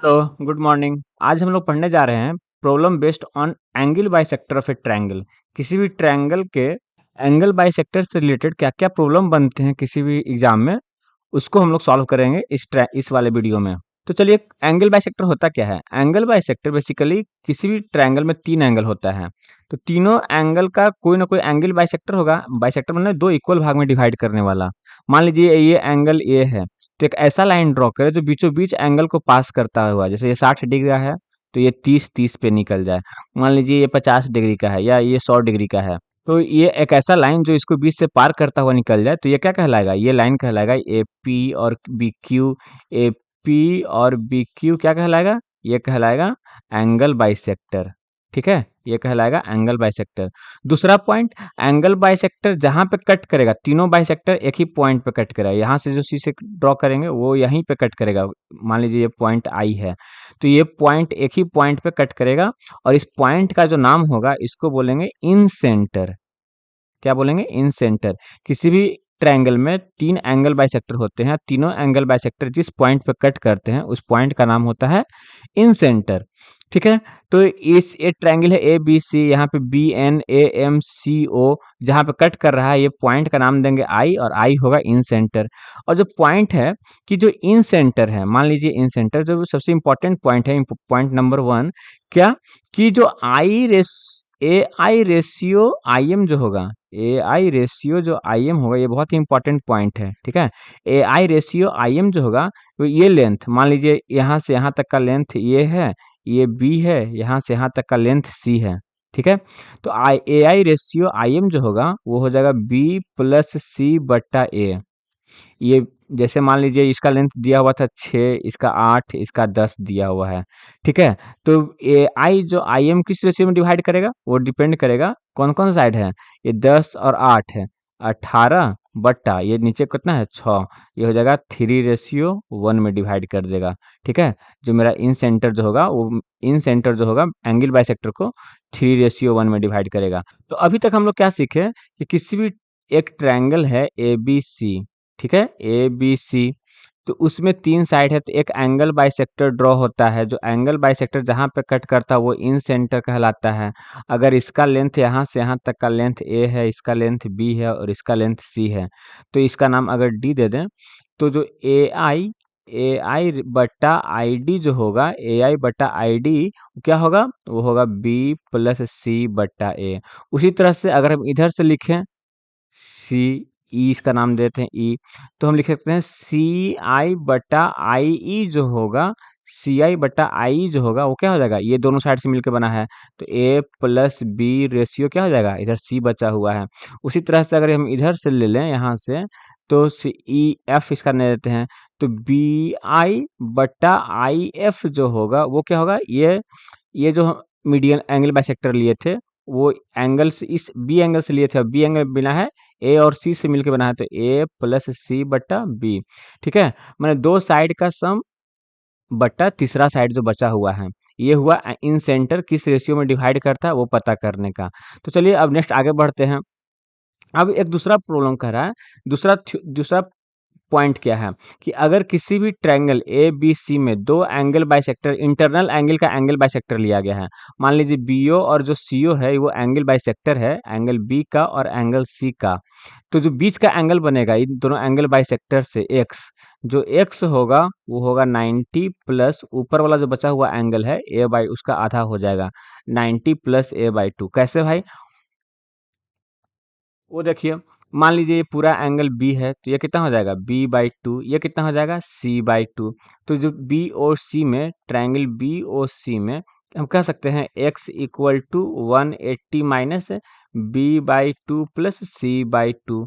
Hello, good morning. आज हम लोग पढ़ने जा रहे हैं problem based on angle bisector of A triangle. किसी भी ट्रायंगल के एंगल बाइसेक्टर से रिलेटेड क्या-क्या प्रॉब्लम बनते हैं किसी भी एग्जाम में, उसको हम लोग सॉल्व करेंगे इस वाले वीडियो में। तो चलिए, एंगल बाइसेक्टर होता क्या है? एंगल बाइसेक्टर बेसिकली किसी भी ट्रायंगल में 3 एंगल होता है। तो तीनों एंगल का कोई ना कोई एंगल बाइसेक्टर होगा। बाइसेक्टर मतलब 2 इक्वल भाग में डिवाइड करने वाला। मान लीजिए ये एंगल ए है, तो एक ऐसा लाइन ड्रॉ करें जो बीचों बीच एंगल को पास करता हुआ, जैसे ये 60 डिग्री का है तो ये 30 पे निकल जाए। मान लीजिए ये 50 डिग्री का है या ये 100 डिग्री का है, तो ये एक ऐसा लाइन जो इसको बीच से पार करता हुआ निकल जाए, तो ये क्या कहलाएगा? ये लाइन कहलाएगा ए पी और बी क्यू। ए पी और बी क्यू क्या कहलाएगा? ये कहलाएगा एंगल बाइसेक्टर। ठीक है, ये कहलाएगा एंगल बाइसेक्टर। दूसरा पॉइंट, एंगल बाइसेक्टर जहां पे कट करेगा, तीनों बाइसेक्टर एक ही पॉइंट पे कट करेगा। यहाँ से जो सी से ड्रॉ करेंगे वो यहीं पे कट करेगा। मान लीजिए ये पॉइंट आई है, तो ये पॉइंट एक ही पॉइंट पे कट करेगा और इस पॉइंट का जो नाम होगा इसको बोलेंगे इन सेंटर। क्या बोलेंगे? इन सेंटर। किसी भी ट्रायंगल में 3 एंगल बाइसेक्टर होते हैं, तीनों एंगल बाइसेक्टर जिस पॉइंट पे कट करते हैं उस पॉइंट का नाम होता है इन सेंटर। ठीक है, तो इस एक ट्रायंगल है ए बी सी, यहाँ पे B N A M C O, जहाँ पे कट कर रहा है ये पॉइंट का नाम देंगे आई और आई होगा इन सेंटर। और जो पॉइंट है कि जो इन सेंटर है, मान लीजिए इन सेंटर जो सबसे इंपॉर्टेंट पॉइंट है, पॉइंट नंबर 1, क्या कि जो ए आई रेशियो आई एम जो होगा, ए आई रेशियो जो आई एम होगा, ये बहुत ही इंपॉर्टेंट पॉइंट है। ठीक है, ए आई रेशियो आई एम जो होगा, तो ये लेंथ, मान लीजिए यहाँ से यहाँ तक का लेंथ ये है, ये बी है, यहाँ से यहाँ तक का लेंथ सी है। ठीक है, तो ए आई रेशियो आई एम जो होगा वो हो जाएगा बी प्लस सी बट्टा ए। ये जैसे मान लीजिए इसका लेंथ दिया हुआ था 6, इसका 8, इसका 10 दिया हुआ है। ठीक है, तो ए आई जो आई एम किस रेशियो में डिवाइड करेगा, वो डिपेंड करेगा कौन कौन साइड है। ये 10 और 8 है, 18 बट्टा ये नीचे कितना है 6, ये हो जाएगा 3:1 में डिवाइड कर देगा। ठीक है, जो मेरा इन सेंटर जो होगा वो इन सेंटर जो होगा एंगल बाइसेक्टर को 3:1 में डिवाइड करेगा। तो अभी तक हम लोग क्या सीखे कि किसी भी एक ट्रायंगल है ए बी सी। ठीक है, ए बी सी, तो उसमें 3 साइड है, तो एक एंगल बाइसेक्टर ड्रॉ होता है। जो एंगल बाइसेक्टर जहाँ पे कट करता है वो इन सेंटर कहलाता है। अगर इसका लेंथ यहाँ से यहाँ तक का लेंथ ए है, इसका लेंथ बी है और इसका लेंथ सी है, तो इसका नाम अगर डी दे दें, तो जो ए आई बट्टा आई डी जो होगा, ए आई बट्टा आई डी क्या होगा? वो होगा बी प्लस सी बट्टा ए। उसी तरह से अगर हम इधर से लिखें सी, ई इसका नाम देते हैं ई, तो हम लिख सकते हैं सी आई बटा आई ई जो होगा, सी आई बटा आई जो होगा वो क्या हो जाएगा? ये दोनों साइड से मिलकर बना है, तो ए प्लस बी रेशियो क्या हो जाएगा? इधर सी बचा हुआ है। उसी तरह से अगर हम इधर से ले लें यहाँ से, तो सी ई एफ इसका दे देते हैं, तो बी आई बटा आई एफ जो होगा वो क्या होगा? ये जो मीडियन एंगल बाइसेक्टर लिए थे वो एंगल से, इस बी एंगल से लिए थे, बी एंगल बिना है ए और सी से मिलकर बना है, तो ए प्लस सी बट्टा बी। ठीक है, मैंने 2 साइड का सम बट्टा तीसरा साइड जो बचा हुआ है, ये हुआ इन सेंटर किस रेशियो में डिवाइड करता है वो पता करने का। तो चलिए अब नेक्स्ट आगे बढ़ते हैं। अब एक दूसरा प्रॉब्लम कह रहा है, दूसरा पॉइंट क्या है कि अगर किसी भी ट्रायंगल ए बी सी में 2 एंगल बाइसेक्टर, इंटरनल एंगल का एंगल बाइसेक्टर लिया गया है। मान लीजिए बीओ और जो सीओ है वो एंगल बाइसेक्टर है, एंगल बी का और एंगल सी का। तो जो बीच का एंगल बनेगा इन दोनों एंगल बाइसेक्टर से एक्स, जो एक्स होगा वो होगा 90 प्लस ऊपर वाला जो बचा हुआ एंगल है ए बाई उसका आधा हो जाएगा, 90 प्लस ए बाई 2। कैसे भाई? वो देखिए, मान लीजिए ये पूरा एंगल बी है, तो ये कितना हो जाएगा? B by 2। ये कितना हो जाएगा? C by 2। तो जो बी और सी में, ट्रायंगल बी और सी में हम कह सकते हैं x equal to 180 minus B by 2 plus C by 2।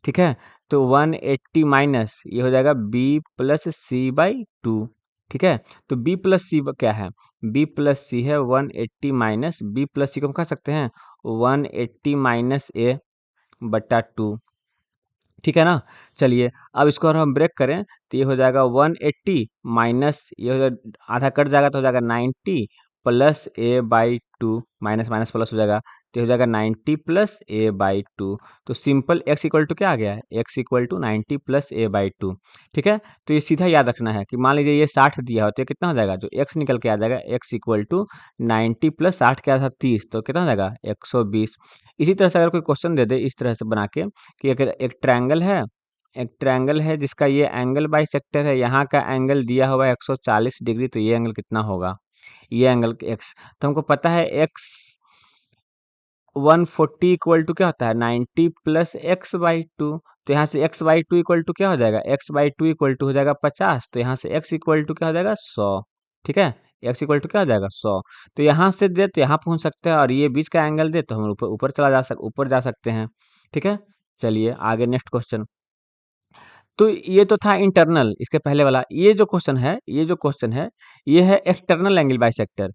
ठीक है, तो 180 माइनस ये हो जाएगा बी प्लस सी बाई 2। ठीक है, तो बी प्लस सी क्या है? बी प्लस सी है 180 माइनस बी प्लस सी को हम कह सकते हैं 180 माइनस ए बट्टा 2। ठीक है ना? चलिए अब इसको अगर हम ब्रेक करें तो ये हो जाएगा 180 माइनस ये हो आधा कट जाएगा तो हो जाएगा 90 plus A by 2, minus minus plus हो जाएगा, तो ये हो जाएगा 90 प्लस ए बाई टू। तो सिंपल x इक्वल टू क्या आ गया है, x equal to 90 plus A by two. ठीक है, तो ये सीधा याद रखना है कि मान लीजिए ये 60 दिया हो तो ये कितना हो जाएगा, जो x निकल के आ जाएगा x इक्वल टू 90 प्लस 60 क्या था 30, तो कितना हो जाएगा 120। इसी तरह से अगर कोई क्वेश्चन दे दे इस तरह से बना के कि अगर एक ट्रायंगल है जिसका ये एंगल बाई सेक्टर है, यहाँ का एंगल दिया हुआ है 140 डिग्री, तो ये एंगल कितना होगा, ये एंगल x। तो हमको पता है x 140 इक्वल टू क्या होता है 90 प्लस एक्स बाई टू। तो यहाँ से x by two equal to क्या हो जाएगा, x by two equal to हो जाएगा 50। तो यहाँ से x इक्वल टू क्या हो जाएगा 100। ठीक है, x इक्वल टू क्या हो जाएगा 100। तो यहाँ से दे तो यहाँ पहुँच सकते हैं, और ये बीच का एंगल दे तो हम ऊपर ऊपर जा सकते हैं। ठीक है, चलिए आगे नेक्स्ट क्वेश्चन। तो ये तो था इंटरनल, इसके पहले वाला। ये जो क्वेश्चन है ये है एक्सटर्नल एंगल बाइसेक्टर।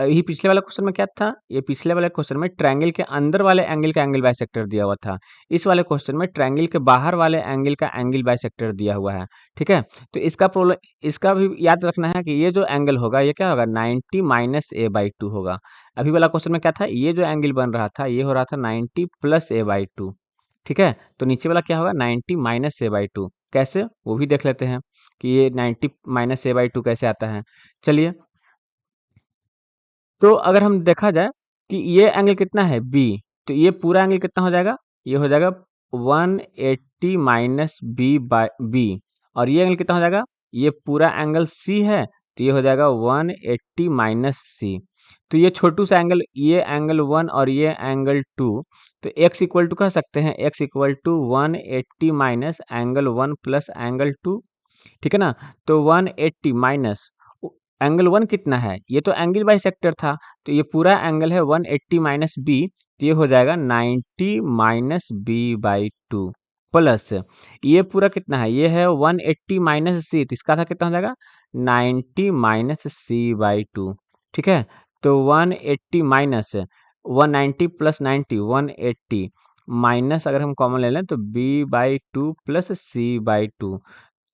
ये पिछले वाला क्वेश्चन में क्या था, ये पिछले वाले क्वेश्चन में ट्रायंगल के अंदर वाले एंगल का एंगल बाइसेक्टर दिया हुआ था। इस वाले क्वेश्चन में ट्रायंगल के बाहर वाले एंगल का एंगल बाइसेक्टर दिया हुआ है। ठीक है, तो इसका भी याद रखना है कि ये जो एंगल होगा ये क्या होगा 90 माइनस ए बाई टू होगा। अभी वाला क्वेश्चन में क्या था, ये जो एंगल बन रहा था ये हो रहा था 90 प्लस ए बाई टू। ठीक है, तो नीचे वाला क्या होगा 90 माइनस ए बाई टू। कैसे, वो भी देख लेते हैं कि ये 90 माइनस ए बाई टू कैसे आता है। चलिए, तो अगर हम देखा जाए कि ये एंगल कितना है बी, तो ये पूरा एंगल कितना हो जाएगा, ये हो जाएगा 180 माइनस बी बाई बी। और ये एंगल कितना हो जाएगा, ये पूरा एंगल सी है, तो ये हो जाएगा 180 माइनस सी। तो ये छोटू सा एंगल, ये एंगल वन और ये एंगल टू, तो x इक्वल टू कह सकते हैं x equal to 180 minus angle one plus angle two. ठीक है ना, तो 180 माइनस एंगल वन कितना है, ये तो एंगल बाई सेक्टर था, तो ये पूरा एंगल है 180 माइनस बी, तो ये हो जाएगा 90 minus B by two plus ये पूरा कितना है, ये है 180 माइनस सी, तो इसका था कितना हो जाएगा 90 माइनस सी बाई टू। ठीक है, तो 180 माइनस 190 प्लस 90 180 माइनस अगर हम कॉमन ले लें तो B by two plus C by two.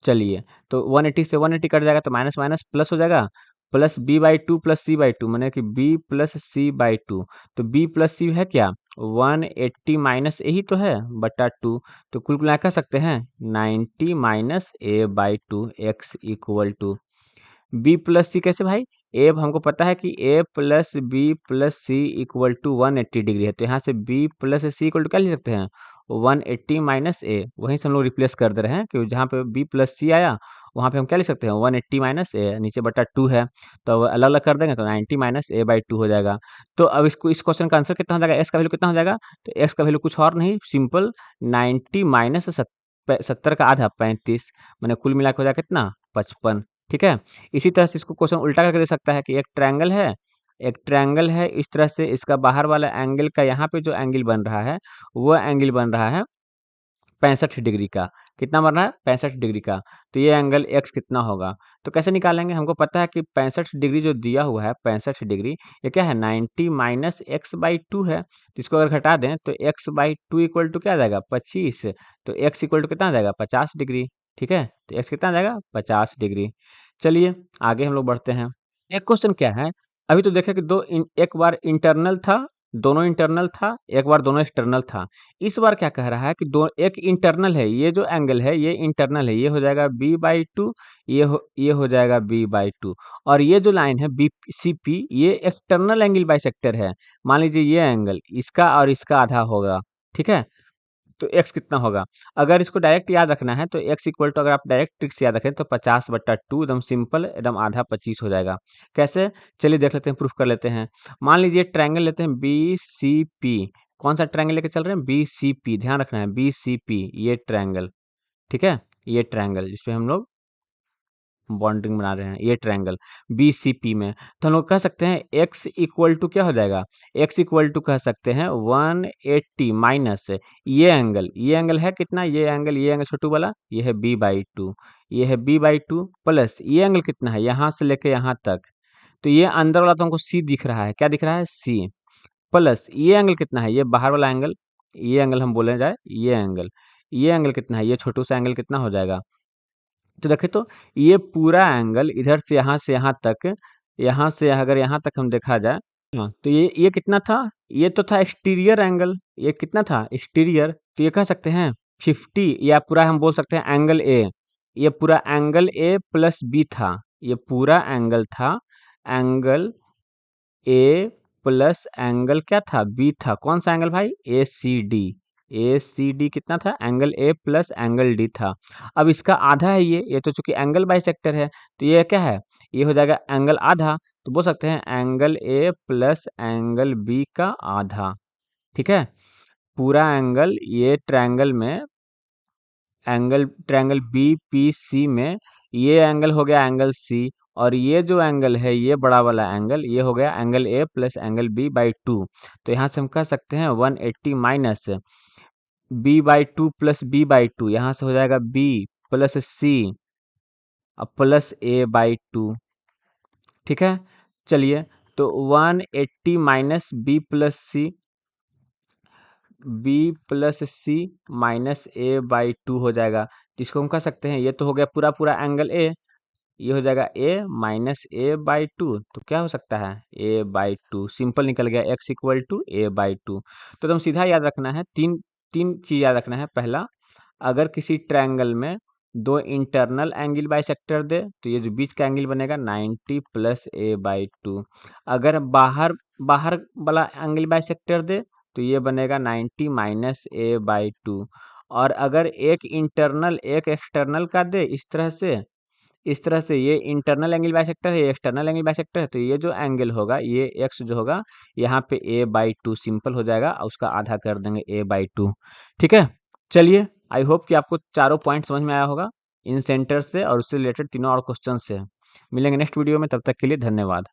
चलिए, तो 180 से 180 कट जाएगा तो माइनस माइनस प्लस हो जाएगा, plus B by two plus C by two, मैंने कि B plus C by two. तो बी प्लस सी है क्या 180 माइनस यही तो है बटा टू। तो कुल मिला कह सकते हैं 90 minus A by two X equal to B plus C. कैसे भाई, ए हमको पता है कि A plus B plus C equal to 180 degree है, तो यहाँ से B plus C equal to क्या लिख सकते हैं 180 माइनस ए। वहीं से हम लोग रिप्लेस कर दे रहे हैं कि जहाँ पे बी प्लस सी आया वहाँ पे हम क्या लिख सकते हैं 180 माइनस ए, नीचे बटा टू है, तो अलग अलग कर देंगे तो 90 माइनस ए बाई टू हो जाएगा। तो अब इस क्वेश्चन का आंसर कितना हो जाएगा, एक्स का वैल्यू कितना हो जाएगा, तो एक्स का वैल्यू कुछ और नहीं, सिंपल 90 माइनस 70 का आधा 35, मैंने कुल मिला के हो जाएगा कितना 55। ठीक है, इसी तरह से इसको क्वेश्चन उल्टा करके दे सकता है कि एक ट्रायंगल है इस तरह से, इसका बाहर वाला एंगल का यहाँ पे जो एंगल बन रहा है वो एंगल बन रहा है 65 डिग्री का। कितना बन रहा है 65 डिग्री का, तो ये एंगल x कितना होगा। तो कैसे निकालेंगे, हमको पता है कि 65 डिग्री जो दिया हुआ है 65 डिग्री ये क्या है 90 माइनस एक्स बाई टू है, तो इसको अगर घटा दें तो x by two equal to क्या आ जाएगा 25, तो x इक्वल टू कितना आ जाएगा 50 डिग्री। ठीक है, तो x कितना आ जाएगा 50 डिग्री। चलिए आगे हम लोग बढ़ते हैं। एक क्वेश्चन क्या है, अभी तो देखा कि एक बार इंटरनल था, दोनों इंटरनल था, एक बार दोनों एक्सटर्नल था। इस बार क्या कह रहा है कि दो एक इंटरनल है, ये जो एंगल है ये इंटरनल है, ये हो जाएगा बी बाई टू, ये हो जाएगा बी बाई टू, और ये जो लाइन है बी सी पी ये एक्सटर्नल एंगल बाइसेक्टर है। मान लीजिए ये एंगल इसका और इसका आधा होगा। ठीक है, तो x कितना होगा, अगर इसको डायरेक्ट याद रखना है तो x इक्वल टू, अगर आप डायरेक्ट ट्रिक से याद रखें तो 50 बट्टा टू, एकदम सिंपल, एकदम आधा 25 हो जाएगा। कैसे, चलिए देख लेते हैं, प्रूफ कर लेते हैं। मान लीजिए ट्रायंगल लेते हैं बी सी पी, कौन सा ट्रायंगल लेके चल रहे हैं बी सी पी, ध्यान रखना है बी सी पी ये ट्रायंगल। ठीक है, ये ट्रायंगल जिसपे हम लोग बॉन्डिंग बना रहे हैं, ये ट्रायंगल बीसीपी में, तो हम लोग कह सकते हैं x इक्वल टू क्या हो जाएगा, x इक्वल टू कह सकते हैं 180 माइनस ये एंगल है कितना, ये एंगल छोटू वाला ये है b बाई टू, ये है b बाई टू प्लस ये एंगल कितना है यहाँ से लेके यहाँ तक, तो ये अंदर वाला तो हमको c दिख रहा है, क्या दिख रहा है c, प्लस ये एंगल कितना है, ये बाहर वाला एंगल, ये एंगल हम बोले जाए ये एंगल कितना है, ये छोटू सा एंगल कितना हो जाएगा। तो देखें तो ये पूरा एंगल इधर से यहाँ तक, यहाँ से अगर यहाँ तक हम देखा जाए हाँ, तो ये कितना था? ये तो था एक्सटीरियर एंगल। ये कितना था? एक्सटीरियर। तो ये कह सकते हैं 50, या पूरा हम बोल सकते हैं एंगल ए। ये पूरा एंगल ए प्लस बी था। ये पूरा एंगल था एंगल ए प्लस एंगल क्या था? बी था। कौन सा एंगल भाई? ए सी डी। ए सी डी कितना था? Angle A plus angle D था। अब इसका आधा है ये तो चूंकि एंगल बाइसेक्टर है, तो ये क्या है? ये हो जाएगा एंगल आधा। तो बोल सकते हैं angle A plus angle B का आधा। ठीक है। पूरा एंगल ये ट्रायंगल में, angle triangle B P C में, ये एंगल हो गया एंगल सी। और ये जो एंगल है, ये बड़ा वाला एंगल, ये हो गया angle A plus angle B by two. तो यहाँ से हम कह सकते हैं 180 minus B by two plus B by two. यहाँ से हो जाएगा B plus C plus A by two. ठीक है। चलिए, तो 180 minus B plus C, B plus C minus A by two हो जाएगा। जिसको हम कह सकते हैं, ये तो हो गया पूरा पूरा एंगल ए, ये हो जाएगा ए माइनस ए बाई टू। तो क्या हो सकता है? ए बाई टू। सिंपल निकल गया, x equal to A by two. तो तुम सीधा याद रखना है, तीन तीन चीज याद रखना है। पहला, अगर किसी ट्रायंगल में दो इंटरनल एंगल बाइसेक्टर दे, तो ये जो बीच का एंगल बनेगा 90 प्लस ए बाई टू। अगर बाहर बाहर वाला एंगल बाइसेक्टर दे, तो ये बनेगा 90 माइनस ए बाई टू। और अगर एक इंटरनल एक एक्सटर्नल का दे, इस तरह से ये इंटरनल एंगल बाइसेक्टर है, ये एक्सटर्नल एंगल बाइसेक्टर है, तो ये जो एंगल होगा, ये एक्स जो होगा, यहाँ पे ए बाई टू सिंपल हो जाएगा, और उसका आधा कर देंगे ए बाई टू। ठीक है। चलिए, आई होप कि आपको चारों पॉइंट समझ में आया होगा, इन सेंटर से और उससे रिलेटेड तीनों और क्वेश्चन से। मिलेंगे नेक्स्ट वीडियो में, तब तक के लिए धन्यवाद।